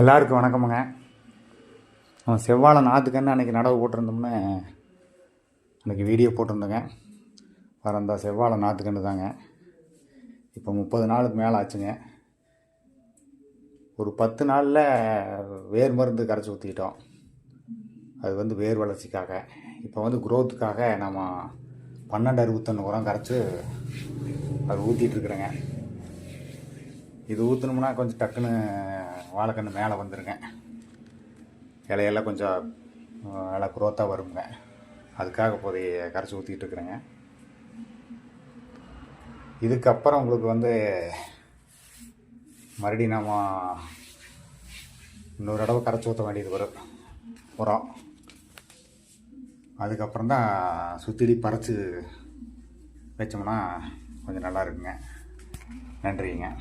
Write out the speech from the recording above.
எல்லாருக்கும் வணக்கமுங்க. செவ்வாழை நாற்றுக்கன்று அன்றைக்கி நடவு போட்டிருந்தோம்னு அன்றைக்கி வீடியோ போட்டிருந்தோங்க. வர அந்த செவ்வாழை நாற்றுக்கன்று தாங்க. இப்போ 30 நாளுக்கு மேலே ஆச்சுங்க. ஒரு 10 நாளில் வேர் மருந்து கரைச்சி ஊற்றிக்கிட்டோம். அது வேர் வளர்ச்சிக்காக. இப்போ குரோத்துக்காக நம்ம 12-61 உரம் கரைச்சி அது ஊற்றிட்டுருக்குறேங்க. இது ஊற்றினோம்னா கொஞ்சம் டக்குன்னு வாழைக்கன்று மேலே வந்துடுங்க. இலையெல்லாம் கொஞ்சம் நல்லா குரோத்தாக வருங்க. அதுக்காக போய் கரைச்சி ஊற்றிக்கிட்டு இருக்கிறேங்க. இதுக்கப்புறம் உங்களுக்கு மறுபடியும் நம்ம இன்னொரு தடவை கரைச்சி ஊற்ற வேண்டியது வரும் உரம். அதுக்கப்புறம் தான் சுத்திடி பறித்து வச்சோம்னா கொஞ்சம் நல்லா இருக்குங்க. நன்றிங்க.